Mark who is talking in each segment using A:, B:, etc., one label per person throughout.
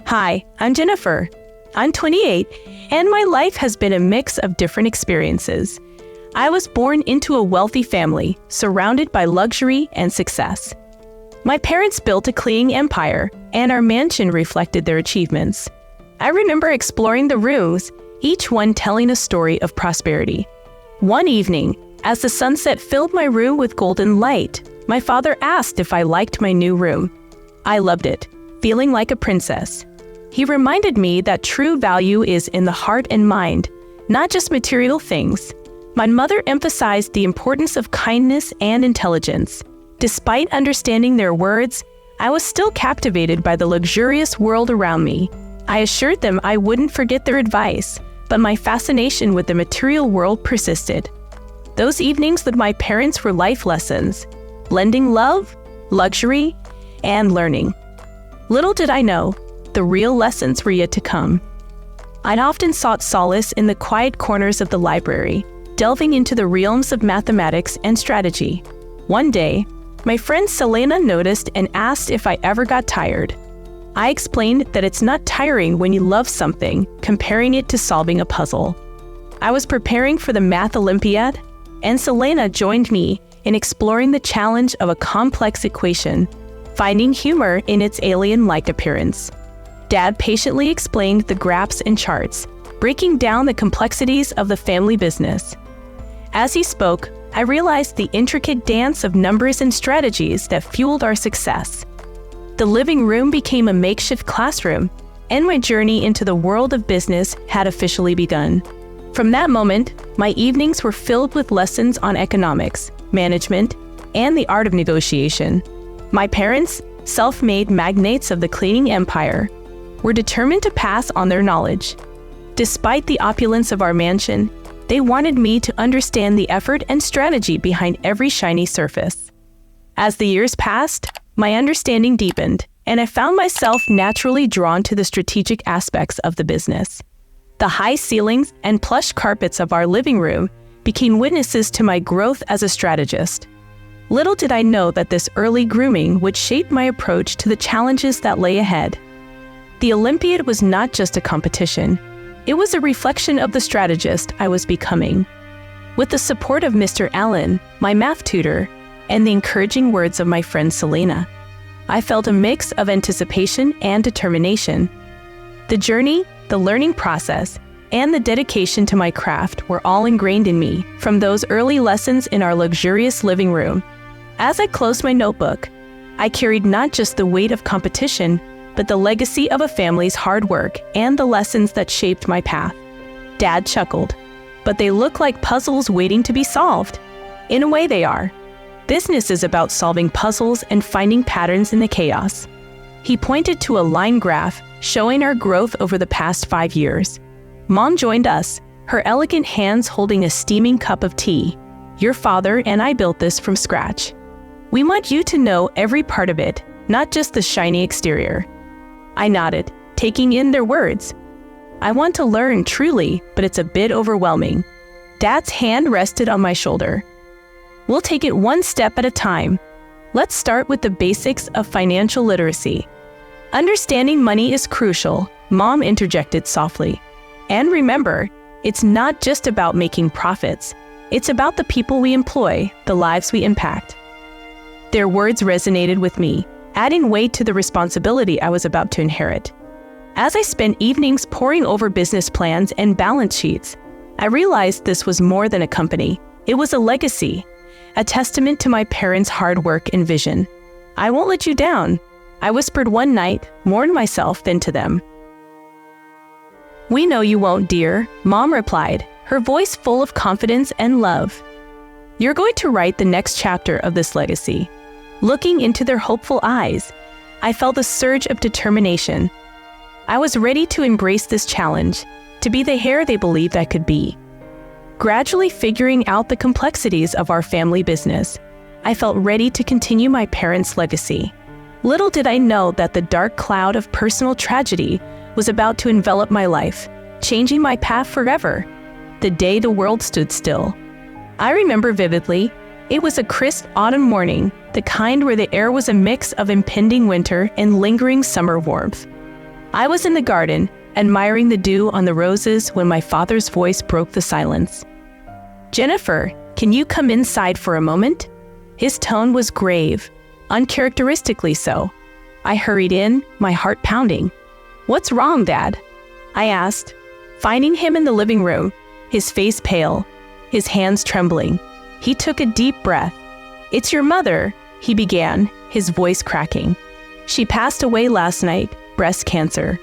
A: Hi, I'm Jennifer. I'm 28, and my life has been a mix of different experiences. I was born into a wealthy family, surrounded by luxury and success. My parents built a cleaning empire, and our mansion reflected their achievements. I remember exploring the rooms, each one telling a story of prosperity. One evening, as the sunset filled my room with golden light, my father asked if I liked my new room. I loved it, feeling like a princess. He reminded me that true value is in the heart and mind, not just material things. My mother emphasized the importance of kindness and intelligence. Despite understanding their words, I was still captivated by the luxurious world around me. I assured them I wouldn't forget their advice, but my fascination with the material world persisted. Those evenings with my parents were life lessons, blending love, luxury, and learning. Little did I know, the real lessons were yet to come. I'd often sought solace in the quiet corners of the library, delving into the realms of mathematics and strategy. One day, my friend Selena noticed and asked if I ever got tired. I explained that it's not tiring when you love something, comparing it to solving a puzzle. I was preparing for the Math Olympiad, and Selena joined me in exploring the challenge of a complex equation, finding humor in its alien-like appearance. Dad patiently explained the graphs and charts, breaking down the complexities of the family business. As he spoke, I realized the intricate dance of numbers and strategies that fueled our success. The living room became a makeshift classroom, and my journey into the world of business had officially begun. From that moment, my evenings were filled with lessons on economics, management, and the art of negotiation. My parents, self-made magnates of the cleaning empire, were determined to pass on their knowledge. Despite the opulence of our mansion, they wanted me to understand the effort and strategy behind every shiny surface. As the years passed, my understanding deepened, and I found myself naturally drawn to the strategic aspects of the business. The high ceilings and plush carpets of our living room became witnesses to my growth as a strategist. Little did I know that this early grooming would shape my approach to the challenges that lay ahead. The Olympiad was not just a competition. It was a reflection of the strategist I was becoming. With the support of Mr. Allen, my math tutor, and the encouraging words of my friend Selena, I felt a mix of anticipation and determination. The journey, the learning process, and the dedication to my craft were all ingrained in me from those early lessons in our luxurious living room. As I closed my notebook, I carried not just the weight of competition, but the legacy of a family's hard work and the lessons that shaped my path. Dad chuckled, but they look like puzzles waiting to be solved. In a way they are. Business is about solving puzzles and finding patterns in the chaos. He pointed to a line graph showing our growth over the past 5 years. Mom joined us, her elegant hands holding a steaming cup of tea. Your father and I built this from scratch. We want you to know every part of it, not just the shiny exterior. I nodded, taking in their words. I want to learn truly, but it's a bit overwhelming. Dad's hand rested on my shoulder. We'll take it one step at a time. Let's start with the basics of financial literacy. Understanding money is crucial, Mom interjected softly. And remember, it's not just about making profits. It's about the people we employ, the lives we impact. Their words resonated with me, adding weight to the responsibility I was about to inherit. As I spent evenings poring over business plans and balance sheets, I realized this was more than a company. It was a legacy, a testament to my parents' hard work and vision. I won't let you down, I whispered one night, more to myself than to them. We know you won't, dear, Mom replied, her voice full of confidence and love. You're going to write the next chapter of this legacy. Looking into their hopeful eyes, I felt a surge of determination. I was ready to embrace this challenge, to be the heir they believed I could be. Gradually figuring out the complexities of our family business, I felt ready to continue my parents' legacy. Little did I know that the dark cloud of personal tragedy was about to envelop my life, changing my path forever. The day the world stood still. I remember vividly, it was a crisp autumn morning, the kind where the air was a mix of impending winter and lingering summer warmth. I was in the garden, admiring the dew on the roses when my father's voice broke the silence. "Jennifer, can you come inside for a moment?" His tone was grave, uncharacteristically so. I hurried in, my heart pounding. "What's wrong, Dad?" I asked, finding him in the living room, his face pale, his hands trembling. He took a deep breath. "It's your mother," he began, his voice cracking. "She passed away last night, breast cancer."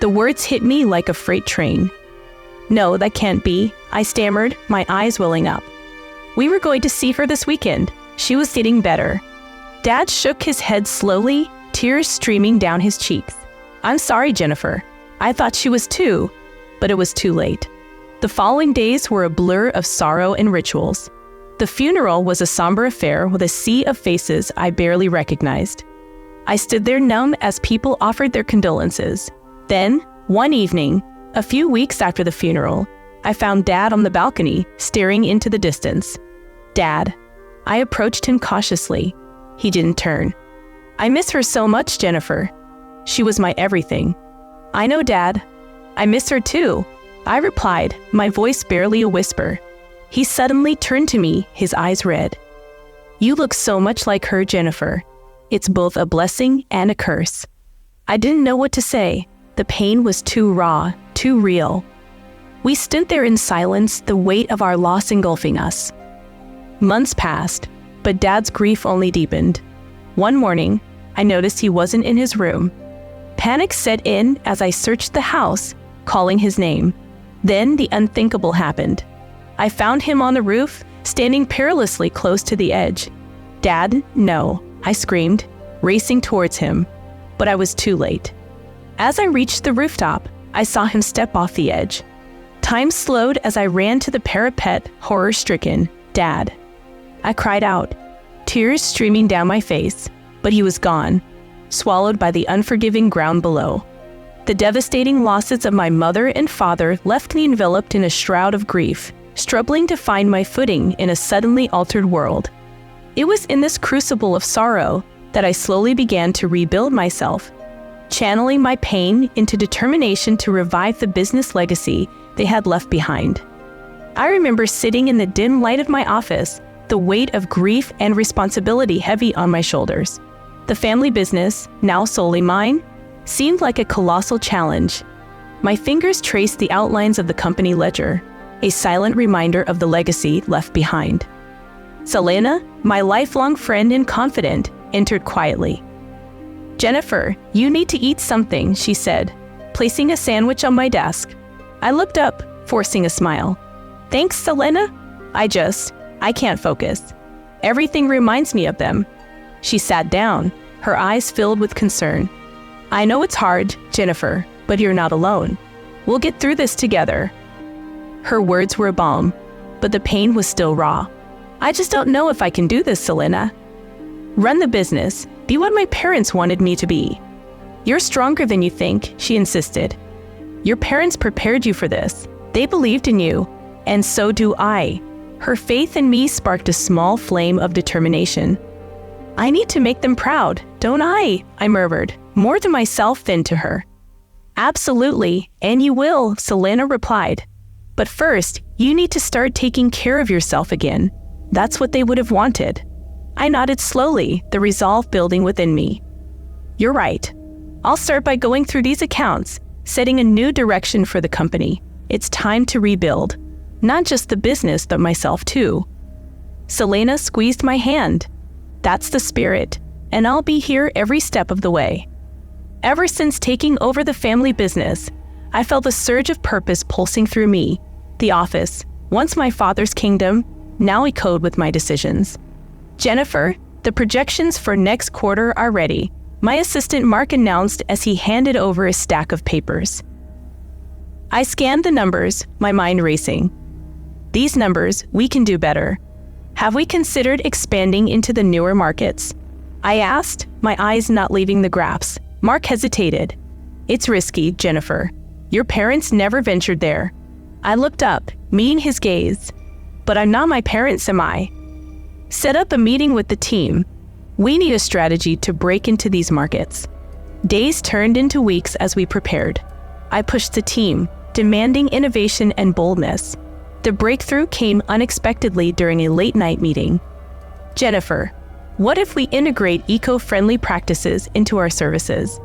A: The words hit me like a freight train. "No, that can't be," I stammered, my eyes welling up. "We were going to see her this weekend. She was getting better." Dad shook his head slowly, tears streaming down his cheeks. "I'm sorry, Jennifer. I thought she was too, but it was too late." The following days were a blur of sorrow and rituals. The funeral was a somber affair with a sea of faces I barely recognized. I stood there numb as people offered their condolences. Then, one evening, a few weeks after the funeral, I found Dad on the balcony, staring into the distance. "Dad." I approached him cautiously. He didn't turn. "I miss her so much, Jennifer. She was my everything." "I know, Dad. I miss her too," I replied, my voice barely a whisper. He suddenly turned to me, his eyes red. "You look so much like her, Jennifer. It's both a blessing and a curse." I didn't know what to say. The pain was too raw, too real. We stood there in silence, the weight of our loss engulfing us. Months passed, but Dad's grief only deepened. One morning, I noticed he wasn't in his room. Panic set in as I searched the house, calling his name. Then the unthinkable happened. I found him on the roof, standing perilously close to the edge. "Dad, no," I screamed, racing towards him. But I was too late. As I reached the rooftop, I saw him step off the edge. Time slowed as I ran to the parapet, horror-stricken. "Dad." I cried out, tears streaming down my face, but he was gone, swallowed by the unforgiving ground below. The devastating losses of my mother and father left me enveloped in a shroud of grief, struggling to find my footing in a suddenly altered world. It was in this crucible of sorrow that I slowly began to rebuild myself, channeling my pain into determination to revive the business legacy they had left behind. I remember sitting in the dim light of my office, the weight of grief and responsibility heavy on my shoulders. The family business, now solely mine, seemed like a colossal challenge. My fingers traced the outlines of the company ledger, a silent reminder of the legacy left behind. Selena, my lifelong friend and confidant, entered quietly. "Jennifer, you need to eat something," she said, placing a sandwich on my desk. I looked up, forcing a smile. "Thanks, Selena. I can't focus. Everything reminds me of them." She sat down, her eyes filled with concern. "I know it's hard, Jennifer, but you're not alone. We'll get through this together." Her words were a balm, but the pain was still raw. "I just don't know if I can do this, Selena. Run the business, be what my parents wanted me to be." "You're stronger than you think," she insisted. "Your parents prepared you for this. They believed in you, and so do I." Her faith in me sparked a small flame of determination. "I need to make them proud, don't I?" I murmured, more to myself than to her. "Absolutely, and you will," Selena replied. "But first, you need to start taking care of yourself again." That's what they would have wanted. I nodded slowly, the resolve building within me. "You're right. I'll start by going through these accounts, setting a new direction for the company. It's time to rebuild. Not just the business, but myself too." Selena squeezed my hand. "That's the spirit, and I'll be here every step of the way." Ever since taking over the family business, I felt a surge of purpose pulsing through me. The office, once my father's kingdom, now echoed with my decisions. "Jennifer, the projections for next quarter are ready," my assistant Mark announced as he handed over a stack of papers. I scanned the numbers, my mind racing. "These numbers, we can do better. Have we considered expanding into the newer markets?" I asked, my eyes not leaving the graphs. Mark hesitated. "It's risky, Jennifer. Your parents never ventured there." I looked up, meeting his gaze. "But I'm not my parents, am I?" "Set up a meeting with the team. We need a strategy to break into these markets." Days turned into weeks as we prepared. I pushed the team, demanding innovation and boldness. The breakthrough came unexpectedly during a late-night meeting. "Jennifer, what if we integrate eco-friendly practices into our services?"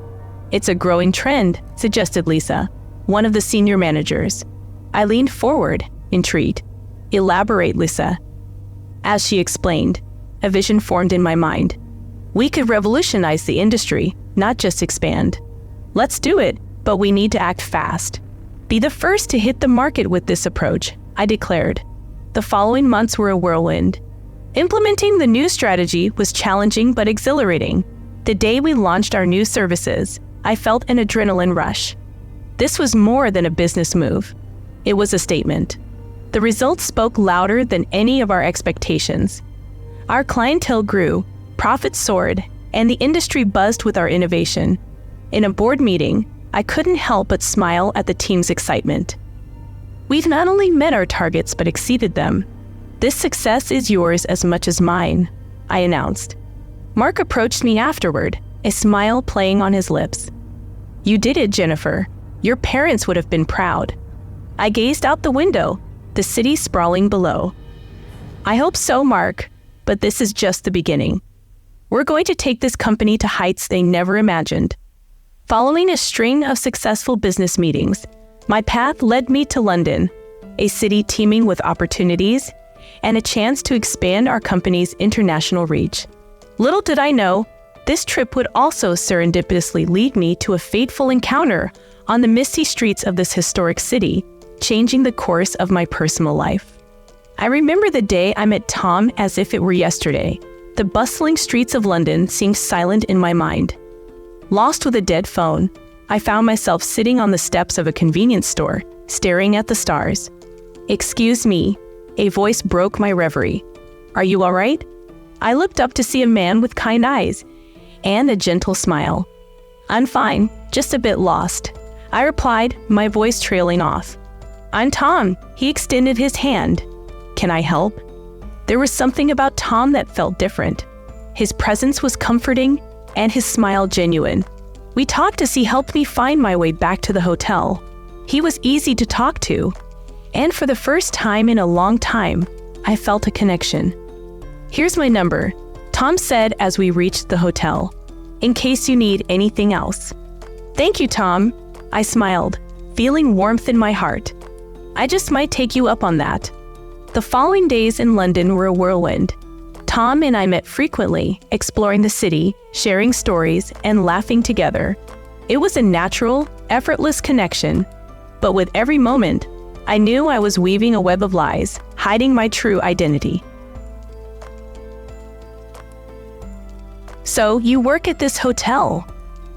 A: "It's a growing trend," suggested Lisa, one of the senior managers. I leaned forward, intrigued. "Elaborate, Lisa." As she explained, a vision formed in my mind. "We could revolutionize the industry, not just expand. Let's do it, but we need to act fast. Be the first to hit the market with this approach," I declared. The following months were a whirlwind. Implementing the new strategy was challenging but exhilarating. The day we launched our new services, I felt an adrenaline rush. This was more than a business move. It was a statement. The results spoke louder than any of our expectations. Our clientele grew, profits soared, and the industry buzzed with our innovation. In a board meeting, I couldn't help but smile at the team's excitement. "We've not only met our targets but exceeded them. This success is yours as much as mine," I announced. Mark approached me afterward, a smile playing on his lips. "You did it, Jennifer. Your parents would have been proud." I gazed out the window, the city sprawling below. "I hope so, Mark, but this is just the beginning. We're going to take this company to heights they never imagined." Following a string of successful business meetings, my path led me to London, a city teeming with opportunities and a chance to expand our company's international reach. Little did I know, this trip would also serendipitously lead me to a fateful encounter on the misty streets of this historic city, changing the course of my personal life. I remember the day I met Tom as if it were yesterday. The bustling streets of London seemed silent in my mind. Lost with a dead phone, I found myself sitting on the steps of a convenience store, staring at the stars. "Excuse me," a voice broke my reverie. "Are you all right?" I looked up to see a man with kind eyes and a gentle smile. "I'm fine, just a bit lost," I replied, my voice trailing off. "I'm Tom." He extended his hand. "Can I help?" There was something about Tom that felt different. His presence was comforting and his smile genuine. We talked as he helped me find my way back to the hotel. He was easy to talk to, and for the first time in a long time, I felt a connection. "Here's my number," Tom said as we reached the hotel, "in case you need anything else." "Thank you, Tom," I smiled, feeling warmth in my heart. "I just might take you up on that." The following days in London were a whirlwind. Tom and I met frequently, exploring the city, sharing stories, and laughing together. It was a natural, effortless connection, but with every moment, I knew I was weaving a web of lies, hiding my true identity. "So, you work at this hotel?"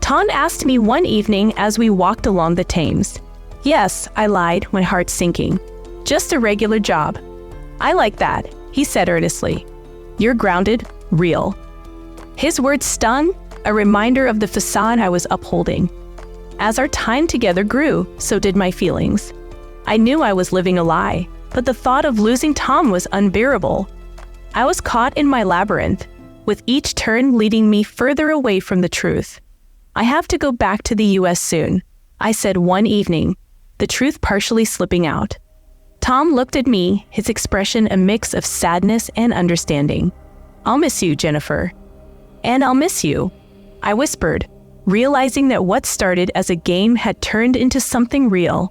A: Tom asked me one evening as we walked along the Thames. "Yes," I lied, my heart sinking. "Just a regular job." "I like that," he said earnestly. "You're grounded, real." His words stung, a reminder of the facade I was upholding. As our time together grew, so did my feelings. I knew I was living a lie, but the thought of losing Tom was unbearable. I was caught in my labyrinth, with each turn leading me further away from the truth. "I have to go back to the US soon," I said one evening, the truth partially slipping out. Tom looked at me, his expression a mix of sadness and understanding. "I'll miss you, Jennifer." "And I'll miss you," I whispered, realizing that what started as a game had turned into something real.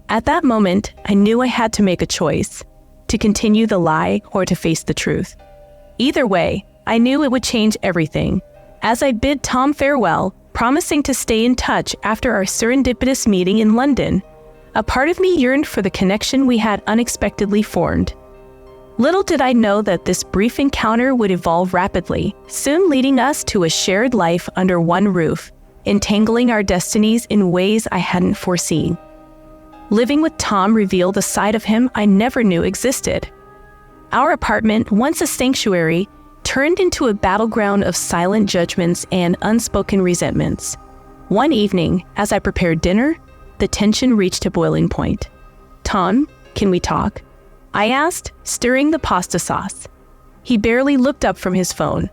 A: At that moment, I knew I had to make a choice, to continue the lie or to face the truth. Either way, I knew it would change everything. As I bid Tom farewell, promising to stay in touch after our serendipitous meeting in London, a part of me yearned for the connection we had unexpectedly formed. Little did I know that this brief encounter would evolve rapidly, soon leading us to a shared life under one roof, entangling our destinies in ways I hadn't foreseen. Living with Tom revealed a side of him I never knew existed. Our apartment, once a sanctuary, turned into a battleground of silent judgments and unspoken resentments. One evening, as I prepared dinner, the tension reached a boiling point. "Tom, can we talk?" I asked, stirring the pasta sauce. He barely looked up from his phone.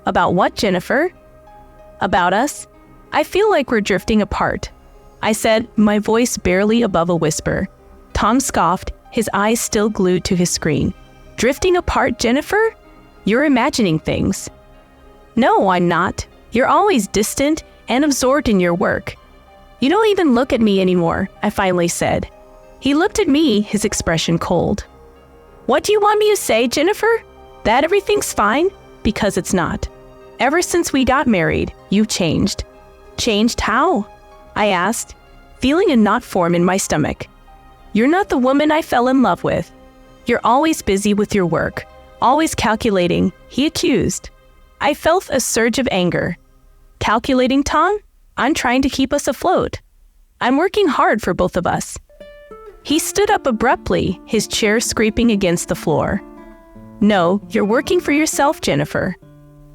A: "About what, Jennifer?" "About us. I feel like we're drifting apart, I said, my voice barely above a whisper. Tom scoffed, his eyes still glued to his screen. Drifting apart, Jennifer? You're imagining things. No, I'm not. You're always distant and absorbed in your work. You don't even look at me anymore, I finally said. He looked at me, his expression cold. What do you want me to say, Jennifer? That everything's fine? Because it's not. Ever since we got married, you've changed. Changed how? I asked, feeling a knot form in my stomach. You're not the woman I fell in love with. You're always busy with your work, always calculating, he accused. I felt a surge of anger. Calculating, Tom? I'm trying to keep us afloat. I'm working hard for both of us. He stood up abruptly, his chair scraping against the floor. No, you're working for yourself, Jennifer.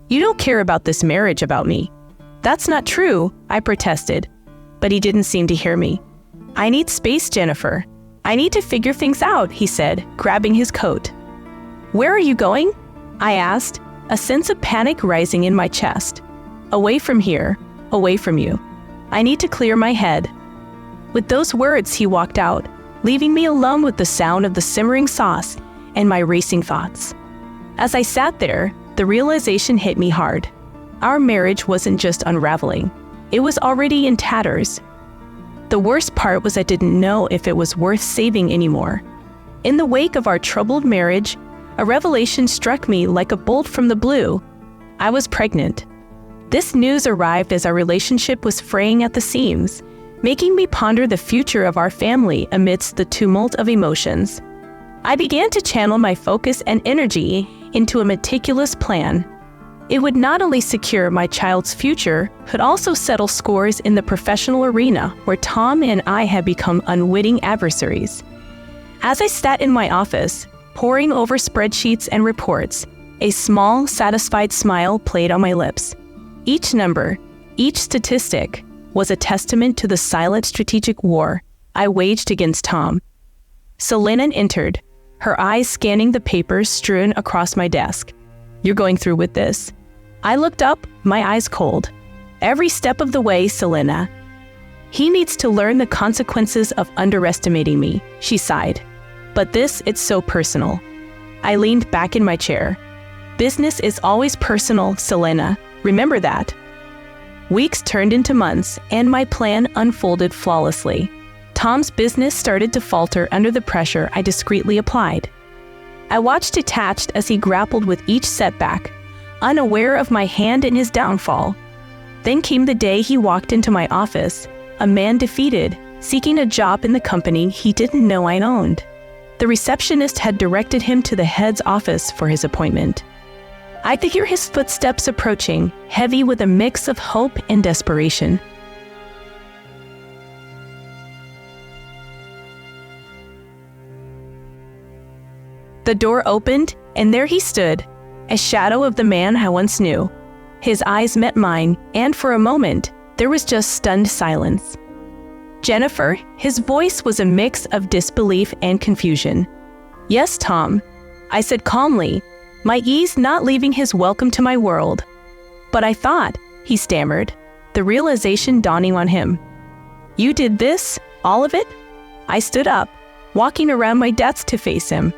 A: You don't care about this marriage about me. That's not true, I protested, but he didn't seem to hear me. I need space, Jennifer. I need to figure things out, he said, grabbing his coat. Where are you going? I asked, a sense of panic rising in my chest. Away from here, away from you. I need to clear my head. With those words, he walked out, leaving me alone with the sound of the simmering sauce and my racing thoughts. As I sat there, the realization hit me hard. Our marriage wasn't just unraveling. It was already in tatters. The worst part was I didn't know if it was worth saving anymore. In the wake of our troubled marriage, a revelation struck me like a bolt from the blue. I was pregnant. This news arrived as our relationship was fraying at the seams, making me ponder the future of our family amidst the tumult of emotions. I began to channel my focus and energy into a meticulous plan. It would not only secure my child's future, but also settle scores in the professional arena where Tom and I had become unwitting adversaries. As I sat in my office, poring over spreadsheets and reports, a small, satisfied smile played on my lips. Each number, each statistic, was a testament to the silent strategic war I waged against Tom. Selena entered, her eyes scanning the papers strewn across my desk. You're going through with this. I looked up, my eyes cold. Every step of the way, Selena. He needs to learn the consequences of underestimating me, she sighed. But this, it's so personal. I leaned back in my chair. Business is always personal, Selena. Remember that. Weeks turned into months, and my plan unfolded flawlessly. Tom's business started to falter under the pressure I discreetly applied. I watched detached as he grappled with each setback, unaware of my hand in his downfall. Then came the day he walked into my office, a man defeated, seeking a job in the company he didn't know I owned. The receptionist had directed him to the head's office for his appointment. I could hear his footsteps approaching, heavy with a mix of hope and desperation. The door opened, and there he stood, a shadow of the man I once knew. His eyes met mine, and for a moment, there was just stunned silence. Jennifer, his voice was a mix of disbelief and confusion. Yes, Tom, I said calmly, my ease not leaving his welcome to my world. But I thought, he stammered, the realization dawning on him. You did this? All of it? I stood up, walking around my desk to face him.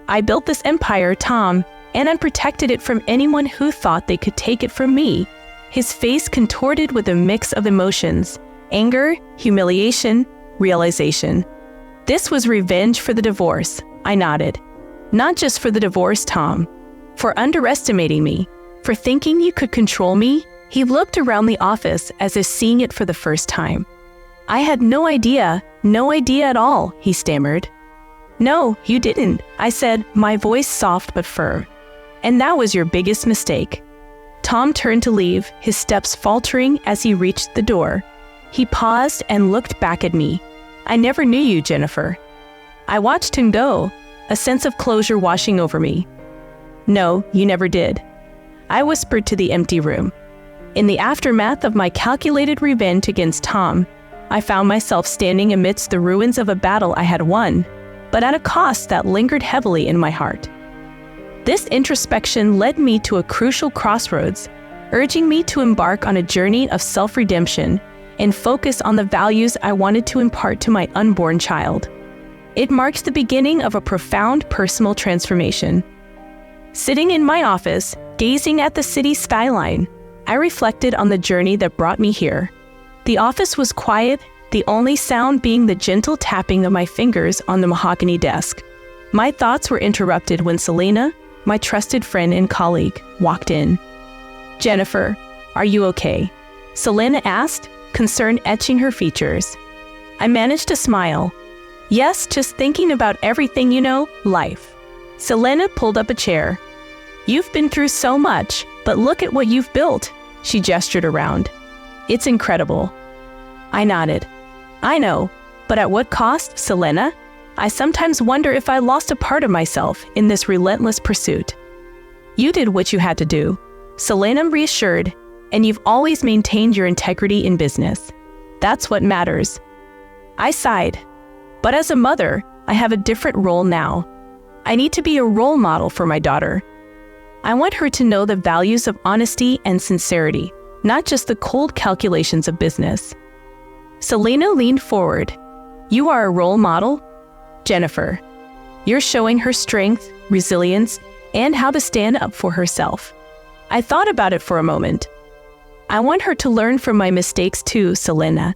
A: I built this empire, Tom, and unprotected it from anyone who thought they could take it from me. His face contorted with a mix of emotions, anger, humiliation, realization. This was revenge for the divorce, I nodded. Not just for the divorce, Tom. For underestimating me, for thinking you could control me. He looked around the office as if seeing it for the first time. I had no idea at all, he stammered. No, you didn't, I said, my voice soft but firm. And that was your biggest mistake. Tom turned to leave, his steps faltering as he reached the door. He paused and looked back at me. I never knew you, Jennifer. I watched him go, a sense of closure washing over me. No, you never did. I whispered to the empty room. In the aftermath of my calculated revenge against Tom, I found myself standing amidst the ruins of a battle I had won, but at a cost that lingered heavily in my heart. This introspection led me to a crucial crossroads. urging me to embark on a journey of self-redemption and focus on the values I wanted to impart to my unborn child. It marked the beginning of a profound personal transformation. Sitting in my office, gazing at the city skyline, I reflected on the journey that brought me here. The office was quiet, the only sound being the gentle tapping of my fingers on the mahogany desk. My thoughts were interrupted when Selena, my trusted friend and colleague, walked in. "Jennifer, are you okay?" Selena asked, concern etching her features. I managed to smile. "Yes, just thinking about everything, life." Selena pulled up a chair. "You've been through so much, but look at what you've built." She gestured around. "It's incredible." I nodded. "I know, but at what cost, Selena? I sometimes wonder if I lost a part of myself in this relentless pursuit." "You did what you had to do," Selena reassured, "and you've always maintained your integrity in business. That's what matters." I sighed. "But as a mother, I have a different role now. I need to be a role model for my daughter. I want her to know the values of honesty and sincerity, not just the cold calculations of business." Selena leaned forward. "You are a role model, Jennifer. You're showing her strength, resilience, and how to stand up for herself." I thought about it for a moment. "I want her to learn from my mistakes too, Selena.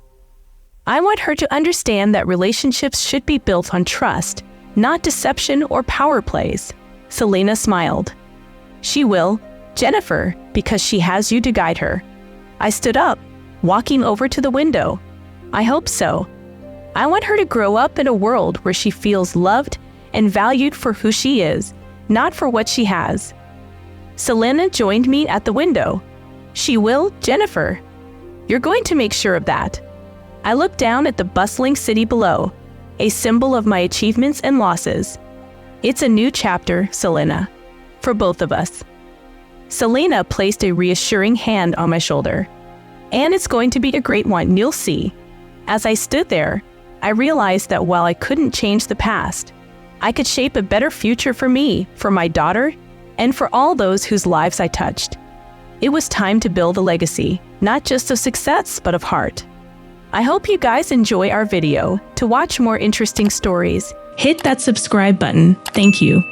A: I want her to understand that relationships should be built on trust, not deception or power plays." Selena smiled. "She will, Jennifer, because she has you to guide her." I stood up, walking over to the window. "I hope so. I want her to grow up in a world where she feels loved and valued for who she is, not for what she has." Selena joined me at the window. "She will, Jennifer. You're going to make sure of that." I looked down at the bustling city below, a symbol of my achievements and losses. "It's a new chapter, Selena, for both of us." Selena placed a reassuring hand on my shoulder. "And it's going to be a great one, you'll see." As I stood there, I realized that while I couldn't change the past, I could shape a better future for me, for my daughter, and for all those whose lives I touched. It was time to build a legacy, not just of success, but of heart. I hope you guys enjoy our video. To watch more interesting stories, hit that subscribe button. Thank you.